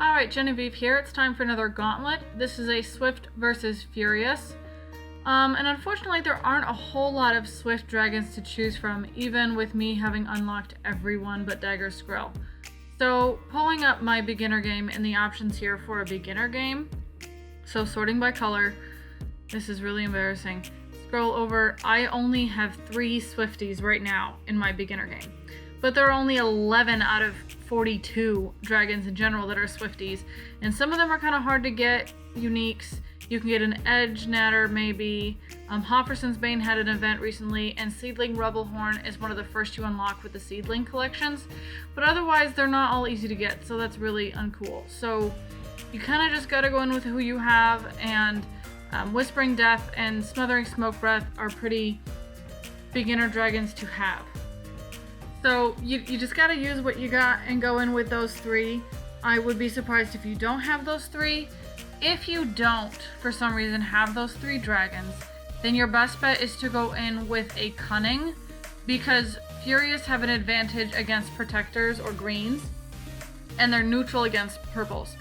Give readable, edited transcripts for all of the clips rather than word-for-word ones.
Alright, Genevieve here. It's time for another Gauntlet. This is a Swift versus Furious. And unfortunately there aren't a whole lot of Swift dragons to choose from, even with me having unlocked everyone but Dagger Skrill. So, pulling up my beginner game and the options here for a beginner game. So, sorting by color. This is really embarrassing. Scroll over. I only have 3 Swifties right now in my beginner game. But there are only 11 out of 42 dragons in general that are Swifties. And some of them are kind of hard to get, uniques. You can get an Edge Natter maybe. Hofferson's Bane had an event recently, and Seedling Rubblehorn is one of the first you unlock with the Seedling collections. But otherwise, they're not all easy to get, so that's really uncool. So you kind of just gotta go in with who you have, and Whispering Death and Smothering Smoke Breath are pretty beginner dragons to have. So you just gotta use what you got and go in with those 3. I would be surprised if you don't have those 3. If you don't, for some reason, have those 3 dragons, then your best bet is to go in with a Cunning, because Furious have an advantage against Protectors or Greens, and they're neutral against Purples.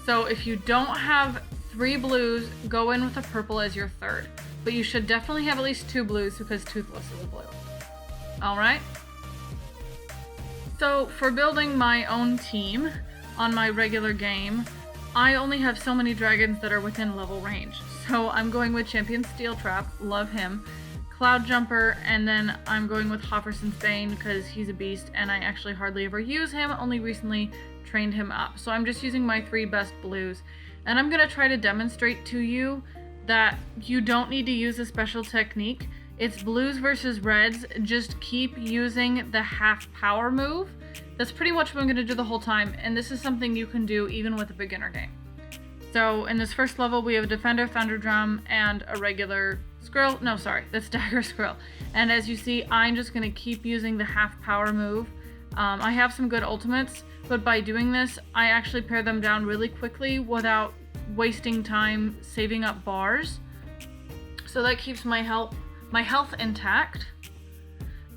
So if you don't have 3 blues, go in with a purple as your 3rd. But you should definitely have at least 2 blues, because Toothless is a blue. Alright? So for building my own team on my regular game, I only have so many dragons that are within level range. So I'm going with Champion Steel Trap, love him, Cloud Jumper, and then I'm going with Hofferson's Bane because he's a beast and I actually hardly ever use him, only recently trained him up. So I'm just using my 3 best blues. And I'm going to try to demonstrate to you that you don't need to use a special technique. It's blues versus reds, just keep using the half power move. That's pretty much what I'm going to do the whole time, and this is something you can do even with a beginner game. So in this first level we have a Defender Thunderdrum and a regular Skrill. No, sorry, that's Dagger Skrill. And as you see, I'm just going to keep using the half power move. I have some good ultimates, but by doing this, I actually pair them down really quickly without wasting time saving up bars. So that keeps my health intact,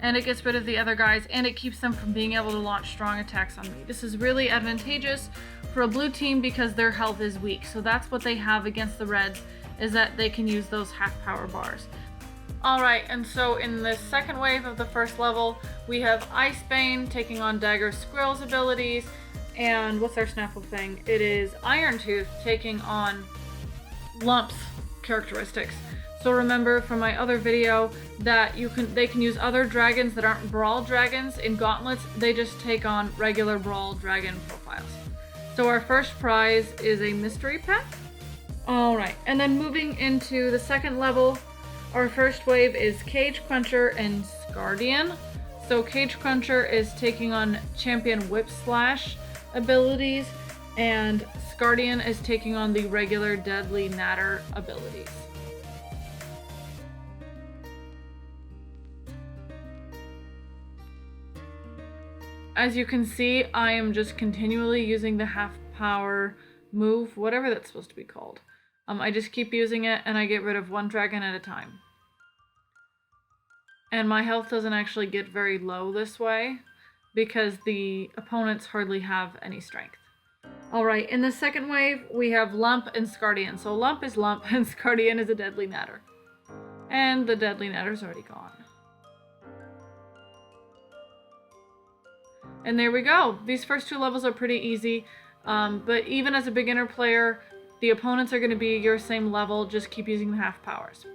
and it gets rid of the other guys, and it keeps them from being able to launch strong attacks on me. This is really advantageous for a blue team because their health is weak. So that's what they have against the reds, is that they can use those half power bars. Alright, and so in the second wave of the first level, we have Ice Bane taking on Dagger Skrill's abilities, and what's our Snaffle thing? It is Iron Tooth taking on Lump's characteristics. So remember from my other video that they can use other dragons that aren't Brawl dragons in Gauntlets. They just take on regular Brawl dragon profiles. So our first prize is a mystery pet. Alright, and then moving into the second level, our first wave is Cage Cruncher and Scardian. So Cage Cruncher is taking on Champion Whip Slash abilities, and Scardian is taking on the regular Deadly Natter abilities. As you can see, I am just continually using the half power move, whatever that's supposed to be called. I just keep using it and I get rid of 1 dragon at a time. And my health doesn't actually get very low this way because the opponents hardly have any strength. Alright, in the second wave, we have Lump and Scardian. So Lump is Lump and Scardian is a Deadly Natter. And the Deadly Natter's already gone. And there we go. These first 2 levels are pretty easy, but even as a beginner player, the opponents are going to be your same level. Just keep using the half powers.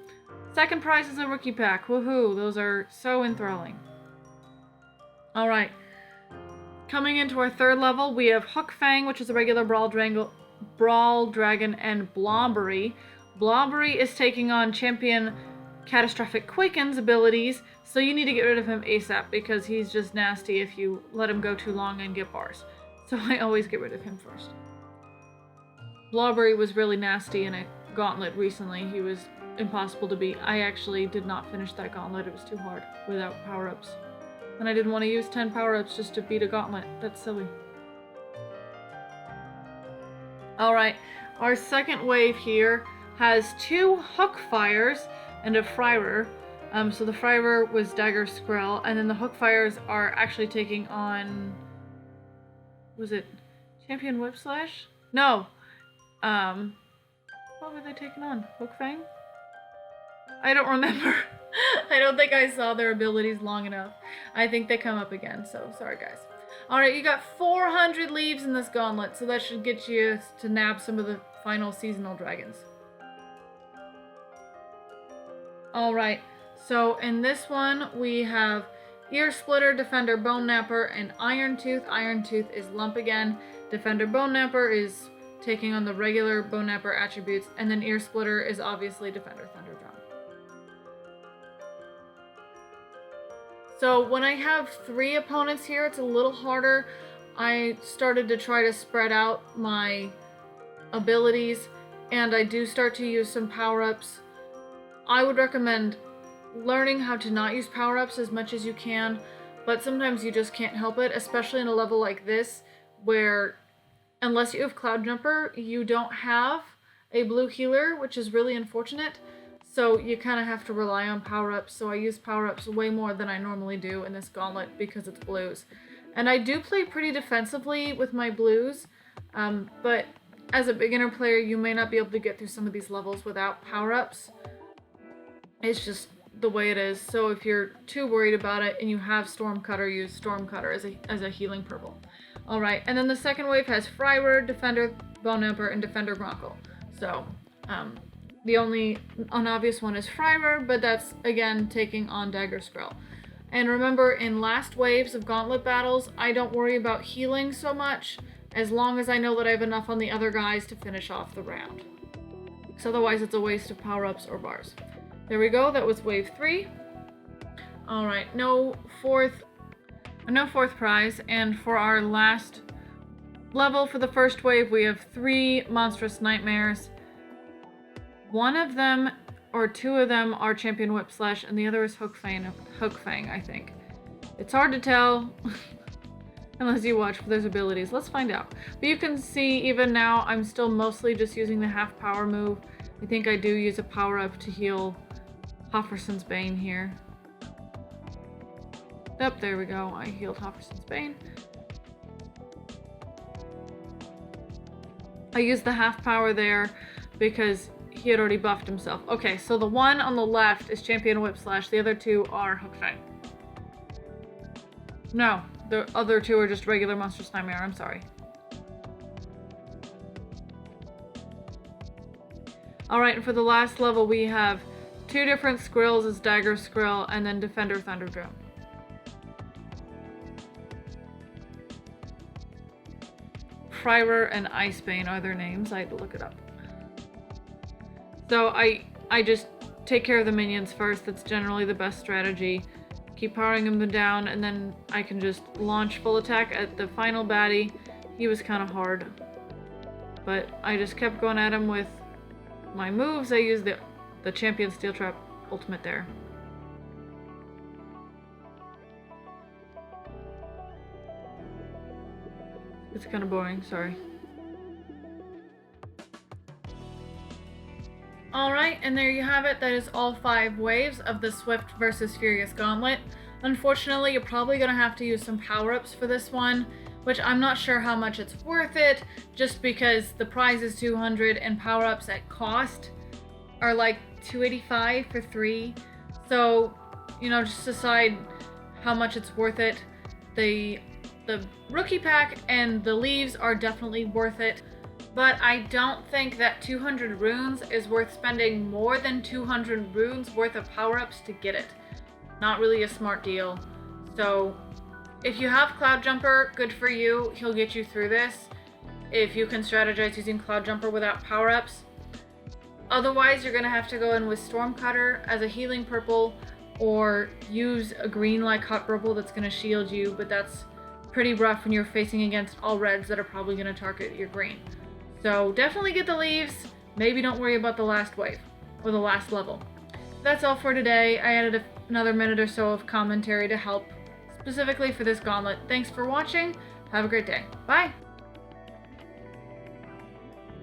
Second prize is a rookie pack. Woohoo! Those are so enthralling. Alright. Coming into our third level, we have Hookfang, which is a regular Brawl Dragon, and Blobbery. Blobbery is taking on Champion Catastrophic Quiken's abilities, so you need to get rid of him ASAP because he's just nasty if you let him go too long and get bars. So I always get rid of him first. Blobbery was really nasty in a Gauntlet recently. He was impossible to beat. I actually did not finish that Gauntlet. It was too hard without power-ups. And I didn't want to use 10 power-ups just to beat a Gauntlet. That's silly. Alright, our second wave here has 2 Hook Fires and a Friar. So the Friar was Dagger Skrill, and then the Hook Fires are actually taking on... was it Champion Whip Slash? No. What were they taking on? Hookfang? I don't remember. I don't think I saw their abilities long enough. I think they come up again, so sorry guys. Alright, you got 400 leaves in this gauntlet, so that should get you to nab some of the final seasonal dragons. Alright, so in this one we have Ear Splitter, Defender, Bone Napper, and Iron Tooth. Iron Tooth is Lump again. Defender, Bone Napper is taking on the regular Bone Napper attributes, and then Ear Splitter is obviously Defender, Thunder Drum. So when I have 3 opponents here, it's a little harder. I started to try to spread out my abilities, and I do start to use some power-ups. I would recommend learning how to not use power-ups as much as you can, but sometimes you just can't help it, especially in a level like this, where unless you have Cloud Jumper, you don't have a blue healer, which is really unfortunate. So you kind of have to rely on power-ups. So I use power-ups way more than I normally do in this gauntlet because it's blues. And I do play pretty defensively with my blues, but as a beginner player, you may not be able to get through some of these levels without power-ups. It's just the way it is. So if you're too worried about it and you have Stormcutter, use Stormcutter as a healing purple. Alright, and then the second wave has Fryer, Defender, Bone Napper, and Defender Gronkle. So, the only unobvious one is Fryer, but that's, again, taking on Dagger Skrill. And remember, in last waves of Gauntlet battles, I don't worry about healing so much, as long as I know that I have enough on the other guys to finish off the round. So otherwise, it's a waste of power-ups or bars. There we go, that was wave 3. Alright, no fourth prize, and for our last level for the first wave, we have 3 Monstrous Nightmares. One of them, or 2 of them, are Champion Whip Slash, and the other is Hookfang, I think. It's hard to tell, unless you watch for those abilities. Let's find out. But you can see, even now, I'm still mostly just using the half power move. I think I do use a power-up to heal Hofferson's Bane here. Yep, there we go. I healed Hofferson's Bane. I used the half power there because he had already buffed himself. Okay, so the one on the left is Champion Whip Slash. The other 2 are Hookfang. No, the other 2 are just regular Monstrous Nightmare. I'm sorry. Alright, and for the last level we have 2 different Skrills as Dagger Skrill, and then Defender Thunder Drum. Fryer and Icebane are their names. I had to look it up. So I just take care of the minions first. That's generally the best strategy. Keep powering them down, and then I can just launch full attack at the final baddie. He was kind of hard, but I just kept going at him with my moves. I used the Champion Steel Trap ultimate there. It's kind of boring, sorry. Alright, and there you have it. That is all 5 waves of the Swift vs. Furious Gauntlet. Unfortunately, you're probably going to have to use some power-ups for this one, which I'm not sure how much it's worth it, just because the prize is 200 and power-ups at cost are like 285 for 3. So, you know, just decide how much it's worth it. The rookie pack and the leaves are definitely worth it, but I don't think that 200 runes is worth spending more than 200 runes worth of power-ups to get it. Not really a smart deal. So if you have Cloud Jumper, good for you. He'll get you through this if you can strategize using Cloud Jumper without power-ups. Otherwise, you're going to have to go in with Stormcutter as a healing purple, or use a green like Hot Purple that's going to shield you, but that's pretty rough when you're facing against all reds that are probably going to target your green. So definitely get the leaves. Maybe don't worry about the last wave or the last level. That's all for today. I added another minute or so of commentary to help specifically for this gauntlet. Thanks for watching. Have a great day. Bye!